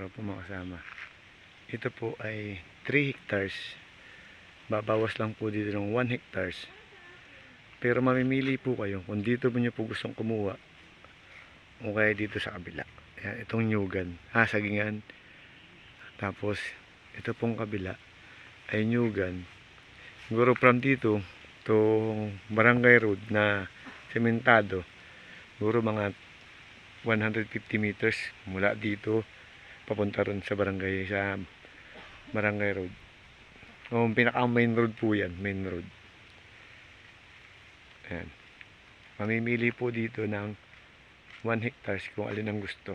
araw po mga kasama. Ito po ay 3 hectares. Babawas lang po dito ng 1 hectares. Pero mamimili po kayo kung dito po nyo po gustong kumuha o kaya dito sa kabila. Ayan, itong nyugan. Sagingan. Tapos, ito pong kabila ay nyugan. Siguro from dito, itong barangay road na sementado. Siguro mga 150 meters mula dito papunta ron sa barangay road. Pinaka main road po yan, main road. Ayan. Mamimili po dito ng 1 hectares kung alin ang gusto.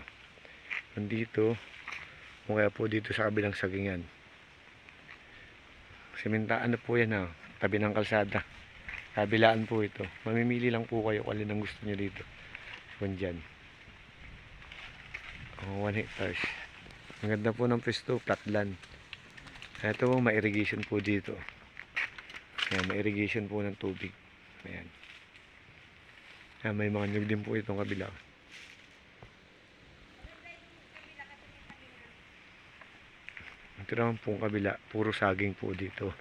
Kung dito, kung kaya po dito sa kabilang sagingan. Sementaan na po yan tabi ng kalsada. Kabilaan po ito. Mamimili lang po kayo kung alin ang gusto nyo dito. Kung dyan. 1 hectares. Ang ganda po ng pwesto, flatland. Ito po, may irrigation po dito. Ayan, may irrigation po ng tubig. Ayan. Ayan, may mga nyug din po itong kabila. Ito naman pong kabila, puro saging po dito.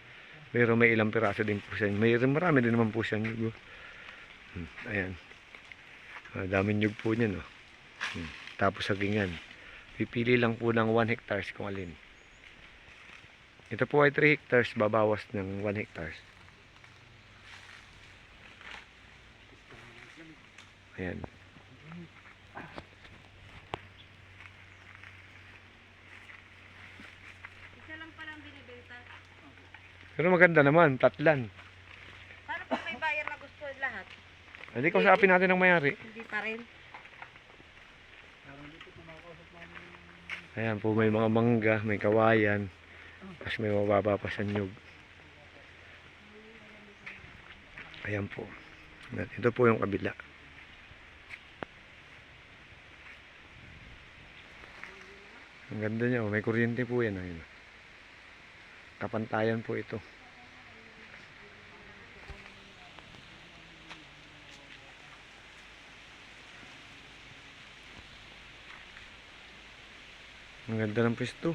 Pero may ilang piraso din po siya. Marami din naman po siya nyug. Ayan. Daming nyug po niyan. Tapos sagingan. Pipili lang po ng 1 hectares kung alin. Ito po ay 3 hectares, babawas ng 1 hectares. Ayan. Isa lang palang binibenta. Pero maganda naman, tatlan. Paano kung may buyer na gusto lahat? Hindi, kausapin natin ang mayari. Hindi pa rin. Ayan po, may mga mangga, may kawayan. Tapos may mababa pa sa nyug. Ayan po. Ito po yung kabila. Ang ganda niya, may kuryente po yan. Ayun. Kapantayan po ito. Ang ganda ng pwesto.